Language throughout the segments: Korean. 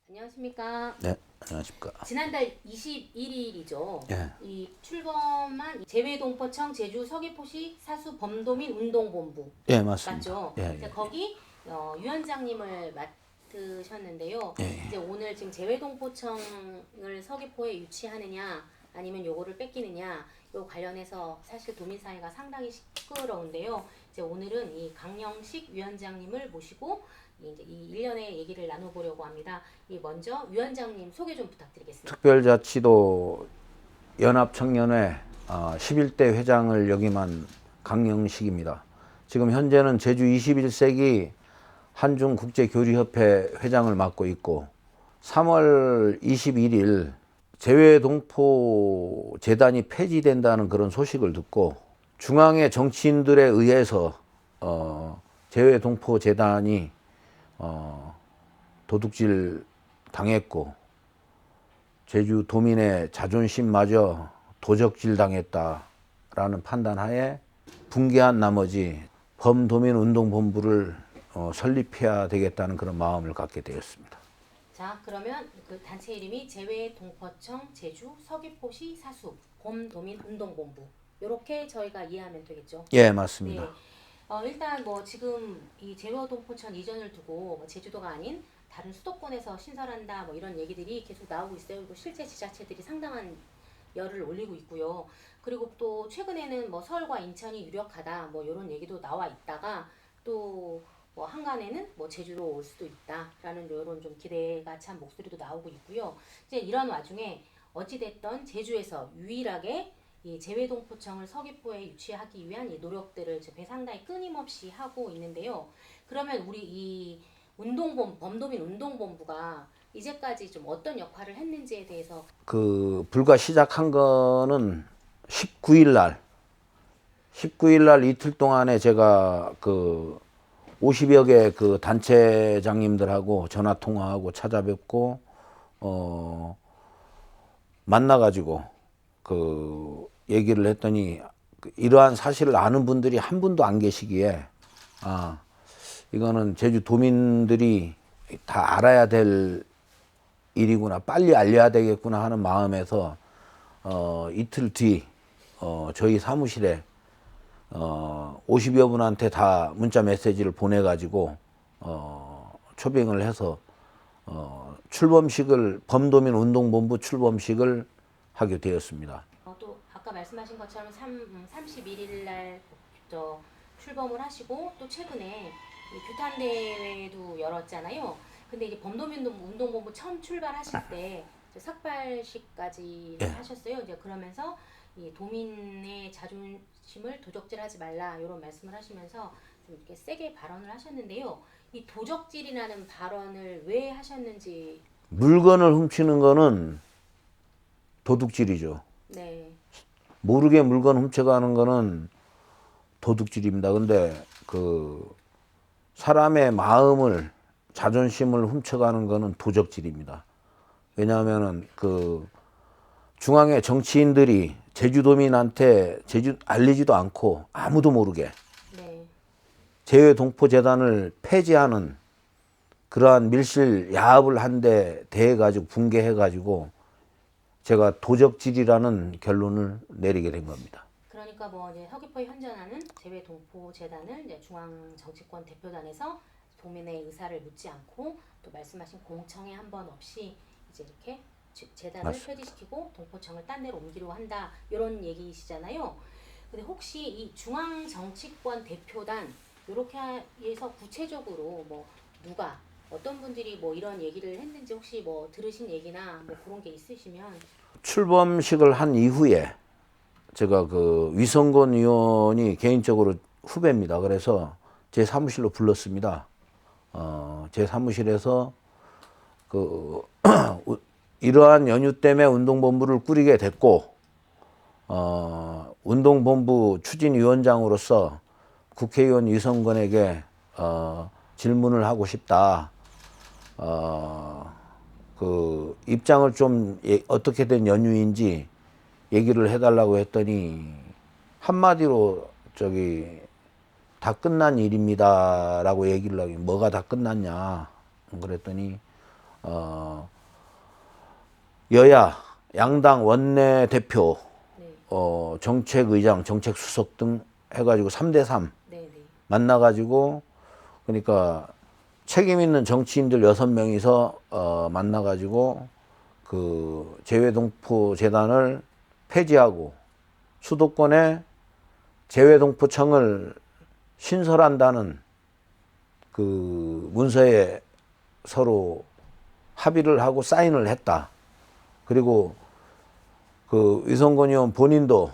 안녕하십니까. 네, 안녕하십니까. 지난달 21일이죠. 예. 이 출범한 재외동포청 제주 서귀포시 사수 범도민 운동본부 예, 맞습니다. 맞죠? 예, 이제 예. 거기 위원장님을 맡으셨는데요. 예. 이제 오늘 지금 재외동포청을 서귀포에 유치하느냐 아니면 요거를 뺏기느냐 요 관련해서 사실 도민사회가 상당히 시끄러운데요. 이제 오늘은 이 강영식 위원장님을 모시고 이제 이 일련의 얘기를 나눠보려고 합니다. 이 먼저 위원장님 소개 좀 부탁드리겠습니다. 특별자치도 연합청년회 11대 회장을 역임한 강영식입니다. 지금 현재는 제주 21세기 한중국제교류협회 회장을 맡고 있고 3월 21일 재외동포재단이 폐지된다는 그런 소식을 듣고 중앙의 정치인들에 의해서 재외동포재단이 도둑질 당했고 제주 도민의 자존심마저 도적질 당했다라는 판단하에 분개한 나머지 범도민운동본부를 설립해야 되겠다는 그런 마음을 갖게 되었습니다. 자, 그러면 그 단체 이름이 재외동포청 제주 서귀포시 사수 범도민운동본부 이렇게 저희가 이해하면 되겠죠? 예, 맞습니다. 네. 일단 뭐 지금 이 재외동포청 이전을 두고 뭐 제주도가 아닌 다른 수도권에서 신설한다 뭐 이런 얘기들이 계속 나오고 있어요. 그리고 실제 지자체들이 상당한 열을 올리고 있고요. 그리고 또 최근에는 뭐 서울과 인천이 유력하다 뭐 이런 얘기도 나와 있다가 또 뭐 한간에는 뭐 제주로 올 수도 있다라는 이런 좀 기대가 찬 목소리도 나오고 있고요. 이제 이런 와중에 어찌됐던 제주에서 유일하게 이 재외동포청을 서귀포에 유치하기 위한 이 노력들을 상당히 끊임없이 하고 있는데요. 그러면 우리 이 범도민 운동본부가 이제까지 좀 어떤 역할을 했는지에 대해서 불과 시작한 거는 19일 날 이틀 동안에 제가 50여 개 그 단체장님들하고 전화 통화하고 찾아뵙고 만나가지고 얘기를 했더니 이러한 사실을 아는 분들이 한 분도 안 계시기에 이거는 제주 도민들이 다 알아야 될 일이구나, 빨리 알려야 되겠구나 하는 마음에서 이틀 뒤 저희 사무실에 50여 분한테 다 문자 메시지를 보내가지고 초빙을 해서 범도민 운동본부 출범식을 하게 되었습니다. 또 아까 말씀하신 것처럼 31일 날 출범을 하시고 또 최근에 규탄 대회도 열었잖아요. 근데 이제 범도민 운동본부 처음 출발하실 때 삭발식까지 하셨어요. 이제 그러면서 이 도민의 자존심을 도적질하지 말라 이런 말씀을 하시면서 좀 이렇게 세게 발언을 하셨는데요. 이 도적질이라는 발언을 왜 하셨는지. 물건을 훔치는 거는 도둑질이죠. 네. 모르게 물건 훔쳐가는 거는 도둑질입니다. 근데 사람의 마음을, 자존심을 훔쳐가는 거는 도적질입니다. 왜냐하면은 중앙의 정치인들이 제주도민한테 알리지도 않고 아무도 모르게 재외동포재단을 폐지하는 그러한 밀실 야합을 한 데 대해가지고 분개해가지고 제가 도적질이라는 결론을 내리게 된 겁니다. 그러니까 뭐 이제 서귀포에 현존하는 재외동포재단을 이제 중앙정치권 대표단에서 도민의 의사를 묻지 않고 또 말씀하신 공청회 한 번 없이 이제 이렇게 재단을 맞습니다. 폐지시키고 동포청을 딴 데로 옮기려고 한다 이런 얘기시잖아요. 근데 혹시 이 중앙정치권 대표단 이렇게 해서 구체적으로 뭐 누가 어떤 분들이 뭐 이런 얘기를 했는지 혹시 뭐 들으신 얘기나 뭐 그런 게 있으시면. 출범식을 한 이후에 제가 위성건 의원이 개인적으로 후배입니다. 그래서 제 사무실로 불렀습니다. 제 사무실에서 이러한 연유 때문에 운동본부를 꾸리게 됐고 운동본부 추진위원장으로서 국회의원 위성건에게 질문을 하고 싶다. 입장을 좀 어떻게 된 연유인지 얘기를 해달라고 했더니 한마디로 다 끝난 일입니다라고 얘기를 하기 뭐가 다 끝났냐 그랬더니 여야 양당 원내 대표 네. 정책의장 정책수석 등 해가지고 3대3 네, 네. 만나가지고 그러니까 책임 있는 정치인들 6명이서 만나가지고 그 재외동포재단을 폐지하고 수도권에 재외동포청을 신설한다는 그 문서에 서로 합의를 하고 사인을 했다. 그리고 그 위성권 의원 본인도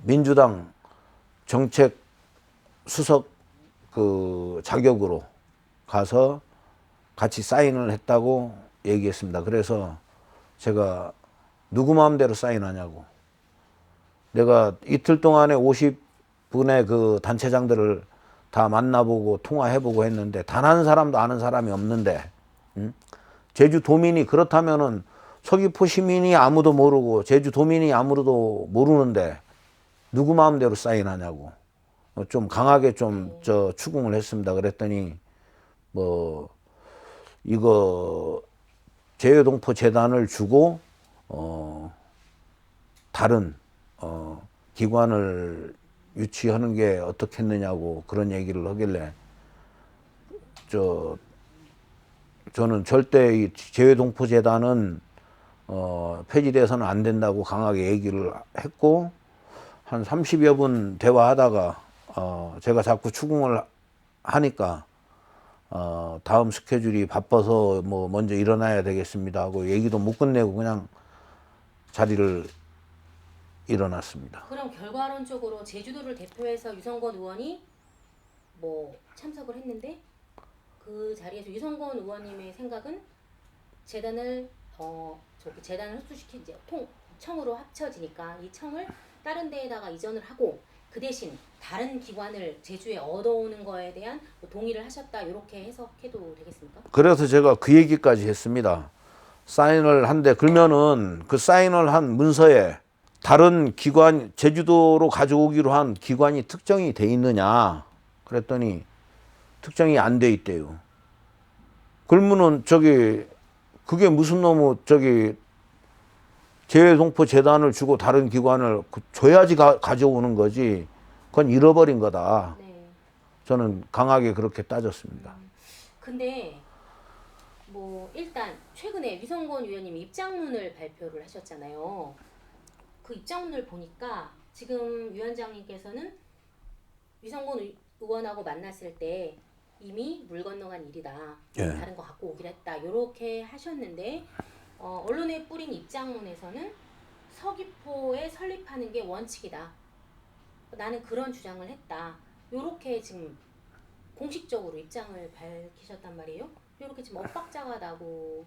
민주당 정책 수석 그 자격으로 가서 같이 사인을 했다고 얘기했습니다. 그래서 제가 누구 마음대로 사인하냐고. 내가 이틀 동안에 50분의 그 단체장들을 다 만나보고 통화해보고 했는데 단 한 사람도 아는 사람이 없는데, 응? 제주 도민이 그렇다면은 서귀포 시민이 아무도 모르고 제주 도민이 아무도 모르는데 누구 마음대로 사인하냐고. 좀 강하게 좀 추궁을 했습니다. 그랬더니 뭐 이거 재외동포 재단을 주고 다른 기관을 유치하는 게 어떻겠느냐고 그런 얘기를 하길래 저는 절대 이 재외동포 재단은 폐지돼서는 안 된다고 강하게 얘기를 했고 한 30여 분 대화하다가 제가 자꾸 추궁을 하니까 다음 스케줄이 바빠서 뭐 먼저 일어나야 되겠습니다 하고 얘기도 못 끝내고 그냥 자리를 일어났습니다. 그럼 결과론적으로 제주도를 대표해서 유성권 의원이 뭐 참석을 했는데 그 자리에서 유성권 의원님의 생각은 재단을 재단을 흡수시킨 청으로 합쳐지니까 이 청을 다른 데에다가 이전을 하고 그 대신 다른 기관을 제주에 얻어오는 거에 대한 동의를 하셨다 이렇게 해석해도 되겠습니까? 그래서 제가 그 얘기까지 했습니다. 사인을 한데 그러면은 그 사인을 한 문서에 다른 기관 제주도로 가져오기로 한 기관이 특정이 돼 있느냐 그랬더니 특정이 안 돼 있대요. 그러면은 그게 무슨 놈의 재외동포 재단을 주고 다른 기관을 줘야지 가져오는 거지. 그건 잃어버린 거다. 네. 저는 강하게 그렇게 따졌습니다. 근데 뭐 일단 최근에 유성권 의원님이 입장문을 발표를 하셨잖아요. 그 입장문을 보니까 지금 위원장님께서는 유성권 의원하고 만났을 때 이미 물 건너간 일이다. 예. 다른 거 갖고 오기로 했다. 이렇게 하셨는데 언론에 뿌린 입장문에서는 서귀포에 설립하는 게 원칙이다. 나는 그런 주장을 했다. 이렇게 지금 공식적으로 입장을 밝히셨단 말이에요. 이렇게 지금 엇박자가 나고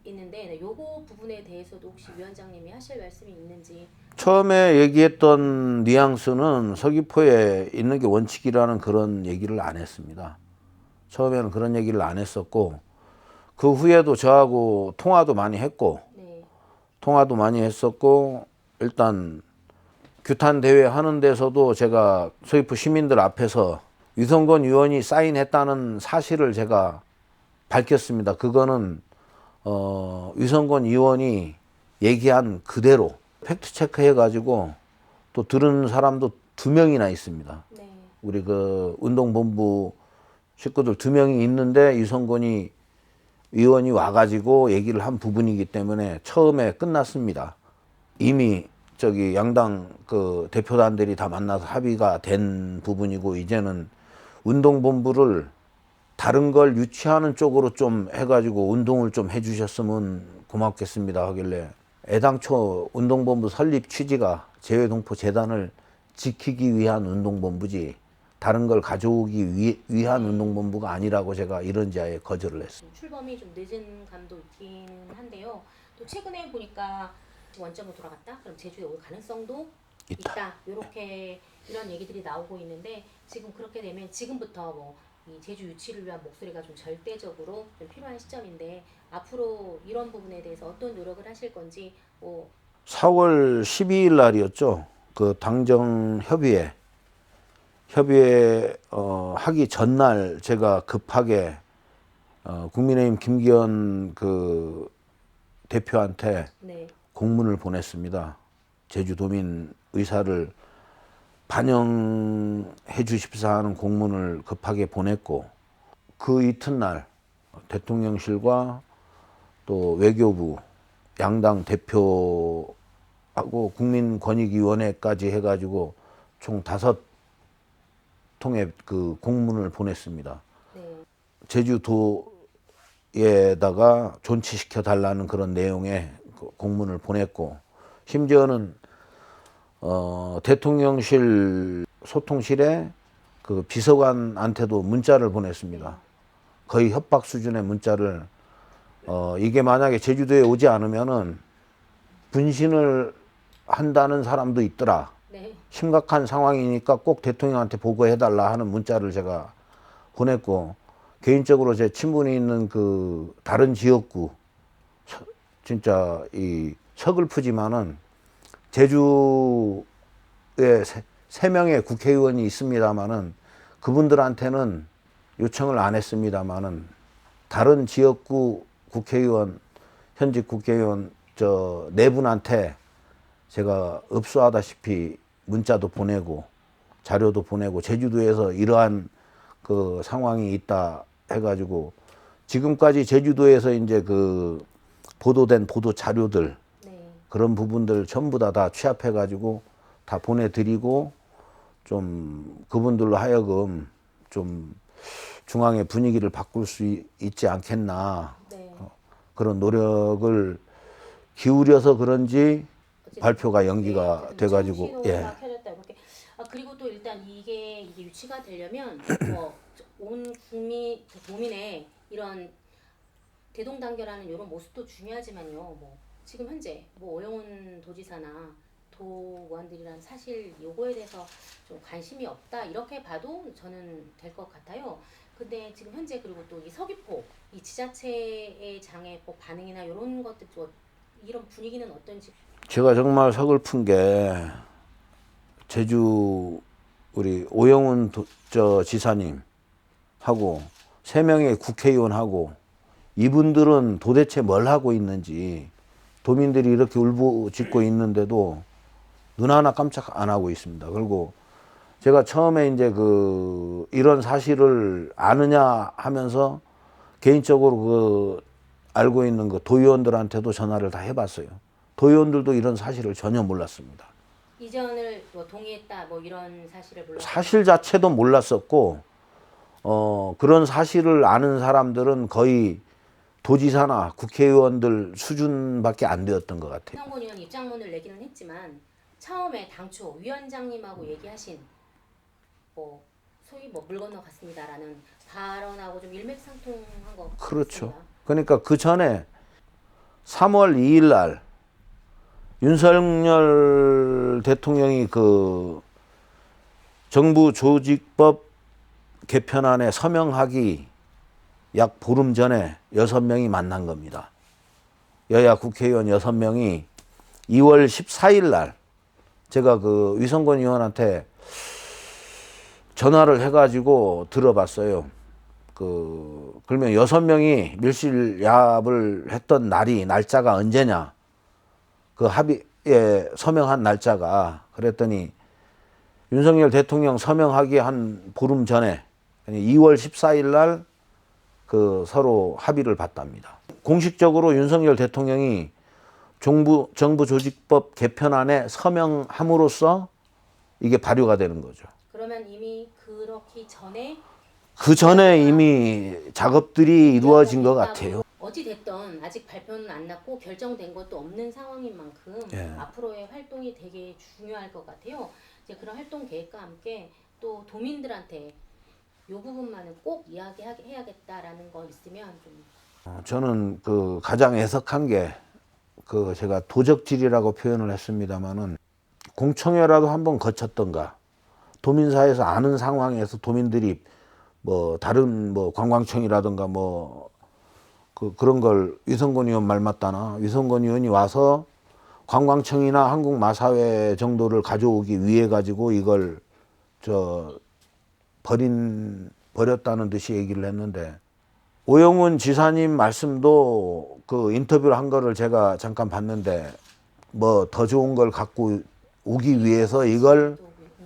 있는데 요거 부분에 대해서도 혹시 위원장님이 하실 말씀이 있는지. 처음에 얘기했던 뉘앙스는 서귀포에 있는 게 원칙이라는 그런 얘기를 안 했습니다. 처음에는 그런 얘기를 안 했었고 그 후에도 저하고 통화도 많이 했고 네. 통화도 많이 했었고 일단 규탄 대회 하는 데서도 제가 서귀포 시민들 앞에서 유성권 의원이 사인했다는 사실을 제가 밝혔습니다. 그거는 유성권 의원이 얘기한 그대로 팩트 체크해가지고 또 들은 사람도 2명이나 있습니다. 네. 우리 그 운동본부 식구들 2명이 있는데 유성권이 의원이 와가지고 얘기를 한 부분이기 때문에 처음에 끝났습니다. 이미 양당 그 대표단들이 다 만나서 합의가 된 부분이고 이제는 운동본부를 다른 걸 유치하는 쪽으로 좀 해가지고 운동을 좀 해주셨으면 고맙겠습니다 하길래 애당초 운동본부 설립 취지가 재외동포 재단을 지키기 위한 운동본부지 다른 걸 가져오기 위한 운동본부가 아니라고 제가 이런지아에 거절을 했습니다. 출범이 좀 늦은 감도 있기는 한데요. 또 최근에 보니까 원점으로 돌아갔다? 그럼 제주에 올 가능성도 있다. 이렇게 이런 얘기들이 나오고 있는데 지금 그렇게 되면 지금부터 뭐 이 제주 유치를 위한 목소리가 좀 절대적으로 좀 필요한 시점인데 앞으로 이런 부분에 대해서 어떤 노력을 하실 건지 4월 12일 날이었죠. 그 당정 협의회 협의회 하기 전날 제가 급하게 국민의힘 김기현 그 대표한테 네. 공문을 보냈습니다. 제주도민 의사를 반영해 주십사 하는 공문을 급하게 보냈고, 그 이튿날 대통령실과 또 외교부 양당 대표하고 국민권익위원회까지 해가지고 총 5통의 그 공문을 보냈습니다. 네. 제주도에다가 존치시켜 달라는 그런 내용의 그 공문을 보냈고, 심지어는 대통령실 소통실에 그 비서관한테도 문자를 보냈습니다. 거의 협박 수준의 문자를, 이게 만약에 제주도에 오지 않으면은 분신을 한다는 사람도 있더라. 네. 심각한 상황이니까 꼭 대통령한테 보고해달라 하는 문자를 제가 보냈고, 개인적으로 제 친분이 있는 그 다른 지역구, 진짜 이 서글프지만은 제주에 세 명의 국회의원이 있습니다마는 그분들한테는 요청을 안 했습니다마는 다른 지역구 국회의원, 현직 국회의원 저 네 분한테 제가 읍수하다시피 문자도 보내고 자료도 보내고, 제주도에서 이러한 그 상황이 있다 해가지고 지금까지 제주도에서 이제 그 보도된 보도 자료들, 네. 그런 부분들 전부 다 취합해가지고 다 보내드리고, 좀 그분들로 하여금 좀 중앙의 분위기를 바꿀 수 있지 않겠나, 네. 그런 노력을 기울여서 그런지 발표가 연기가 네, 돼가지고, 예. 켜졌다 이렇게. 그리고 또 일단 이게 유치가 되려면 온 도민의 이런 대동단결하는 이런 모습도 중요하지만요. 지금 현재 오영훈 도지사나 도의원들이란 사실 요거에 대해서 좀 관심이 없다 이렇게 봐도 저는 될 것 같아요. 근데 지금 현재 그리고 또 이 서귀포 이 지자체의 장애 반응이나 이런 것들 이런 분위기는 어떤지. 제가 정말 서글픈 게 제주 우리 오영훈 저 지사님하고 3명의 국회의원하고 이분들은 도대체 뭘 하고 있는지, 도민들이 이렇게 울부짖고 있는데도 눈 하나 깜짝 안 하고 있습니다. 그리고 제가 처음에 이제 이런 사실을 아느냐 하면서 개인적으로 알고 있는 도의원들한테도 전화를 다 해봤어요. 도의원들도 이런 사실을 전혀 몰랐습니다. 이전을 동의했다 이런 사실을 몰랐어요. 사실 자체도 몰랐었고, 그런 사실을 아는 사람들은 거의 도지사나 국회의원들 수준밖에 안 되었던 것 같아요. 이성곤 의원 입장문을 내기는 했지만 처음에 당초 위원장님하고 얘기하신 소위 물 건너갔습니다라는 발언하고 좀 일맥상통한 것 그렇죠. 같습니다. 그러니까 그 전에 3월 2일 날 윤석열 대통령이 그 정부 조직법 개편안에 서명하기 약 보름 전에 6명이 만난 겁니다. 여야 국회의원 6명이 2월 14일 날 제가 위성권 의원한테 전화를 해가지고 들어봤어요. 그러면 6명이 밀실야합을 했던 날짜가 언제냐? 그 합의에 서명한 날짜가. 그랬더니 윤석열 대통령 서명하기 한 보름 전에 2월 14일 날 서로 합의를 봤답니다. 공식적으로 윤석열 대통령이 정부 조직법 개편안에 서명함으로써 이게 발효가 되는 거죠. 그러면 이미 그렇기 전에 그 전에 이미 작업들이 이루어진 것 같아요. 어찌 됐든 아직 발표는 안 났고 결정된 것도 없는 상황인 만큼 예. 앞으로의 활동이 되게 중요할 것 같아요. 이제 그런 활동 계획과 함께 또 도민들한테 이 부분만은 꼭 이야기해야겠다라는 거 있으면 좀. 저는 가장 애석한 게 제가 도적질이라고 표현을 했습니다마는 공청회라도 한번 거쳤던가, 도민사에서 아는 상황에서 도민들이 다른 관광청이라든가 그런 걸 위성권 의원 말 맞다나 위성권 의원이 와서 관광청이나 한국마사회 정도를 가져오기 위해 가지고 이걸 버렸다는 듯이 얘기를 했는데, 오영훈 지사님 말씀도 그 인터뷰를 한 거를 제가 잠깐 봤는데, 뭐 더 좋은 걸 갖고 오기 위해서 이걸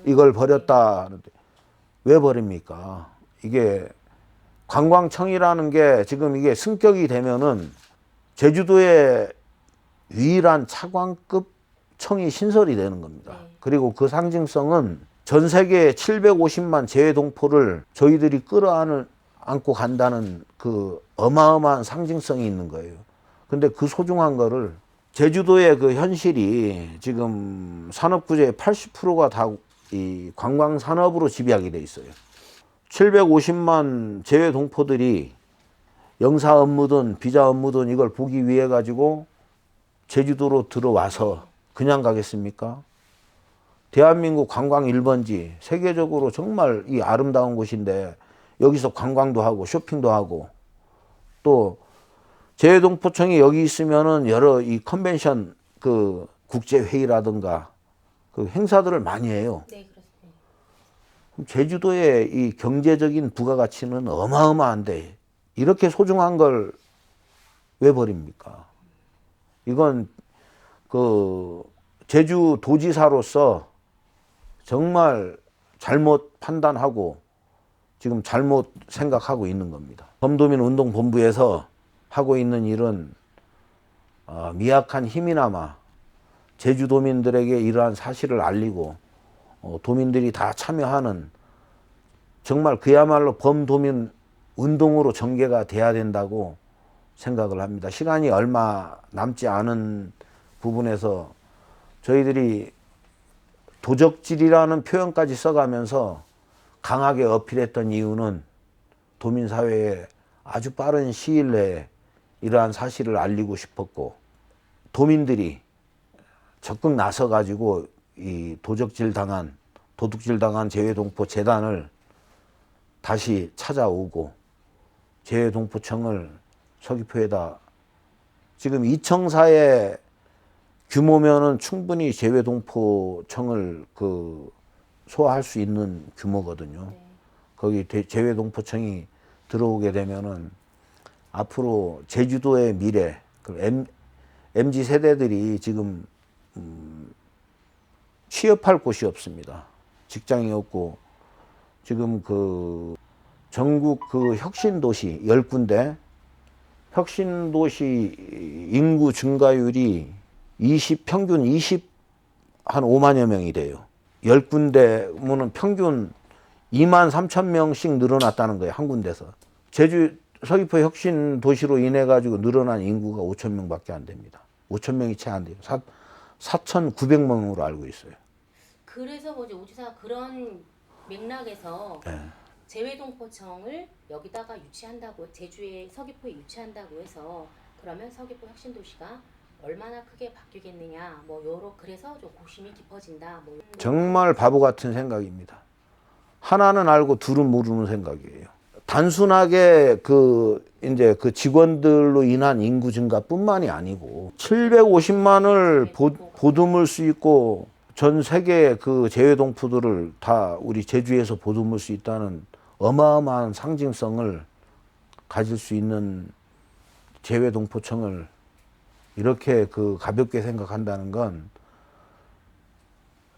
버렸다 하는데, 왜 버립니까? 이게 관광청이라는 게 지금 이게 승격이 되면은 제주도의 유일한 차관급 청이 신설이 되는 겁니다. 그리고 그 상징성은 전 세계 750만 재외동포를 저희들이 끌어안고 간다는 그 어마어마한 상징성이 있는 거예요. 근데 그 소중한 거를, 제주도의 그 현실이 지금 산업구조의 80%가 다 이 관광산업으로 집약이 돼 있어요. 750만 재외동포들이 영사 업무든 비자 업무든 이걸 보기 위해 가지고 제주도로 들어와서 그냥 가겠습니까? 대한민국 관광 1번지, 세계적으로 정말 이 아름다운 곳인데 여기서 관광도 하고 쇼핑도 하고, 또 재외동포청이 여기 있으면은 여러 이 컨벤션 그 국제 회의라든가 그 행사들을 많이 해요. 네, 그렇습니다. 제주도의 이 경제적인 부가가치는 어마어마한데 이렇게 소중한 걸 왜 버립니까? 이건 그 제주 도지사로서 정말 잘못 판단하고 지금 잘못 생각하고 있는 겁니다. 범도민 운동본부에서 하고 있는 일은 미약한 힘이나마 제주도민들에게 이러한 사실을 알리고 도민들이 다 참여하는, 정말 그야말로 범도민 운동으로 전개가 돼야 된다고 생각을 합니다. 시간이 얼마 남지 않은 부분에서 저희들이 도적질이라는 표현까지 써가면서 강하게 어필했던 이유는 도민사회에 아주 빠른 시일 내에 이러한 사실을 알리고 싶었고, 도민들이 적극 나서가지고 이 도둑질 당한 재외동포 재단을 다시 찾아오고 재외동포청을 서귀포에다, 지금 이청사의 규모면은 충분히 재외동포청을 그 소화할 수 있는 규모거든요. 네. 거기 재외동포청이 들어오게 되면은 앞으로 제주도의 미래, 그 MZ 세대들이 지금 취업할 곳이 없습니다. 직장이 없고, 지금 그 전국 그 혁신도시 10군데, 혁신도시 인구 증가율이 평균 한 5만여 명이 돼요. 10군데면은 평균 2만 3천 명씩 늘어났다는 거예요, 한 군데서. 서귀포 혁신도시로 인해 가지고 늘어난 인구가 5천 명밖에 안 됩니다. 5천 명이 채 안 돼요. 4,900명으로 알고 있어요. 그래서 뭐지 오지사 그런 맥락에서 네. 재외동포청을 여기다가 유치한다고, 제주에 서귀포에 유치한다고 해서 그러면 서귀포 혁신도시가 얼마나 크게 바뀌겠느냐, 뭐 여러, 그래서 좀 고심이 깊어진다. 뭐 정말 바보 같은 생각입니다. 하나는 알고 둘은 모르는 생각이에요. 단순하게 이제 그 직원들로 인한 인구 증가뿐만이 아니고 750만을 보듬을 수 있고 전 세계 그 재외동포들을 다 우리 제주에서 보듬을 수 있다는 어마어마한 상징성을 가질 수 있는 재외동포청을 이렇게 그 가볍게 생각한다는 건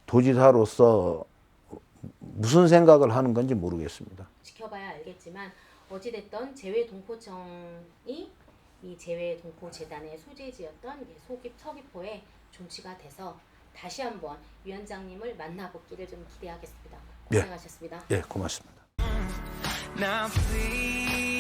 도지사로서 무슨 생각을 하는 건지 모르겠습니다. 지켜봐야 알겠지만 어찌됐던 재외동포청이 이 재외동포재단의 소재지였던 서귀포에 존치가 돼서 다시 한번 위원장님을 만나보기를 좀 기대하겠습니다. 고생하셨습니다. 예, 고맙습니다. Now please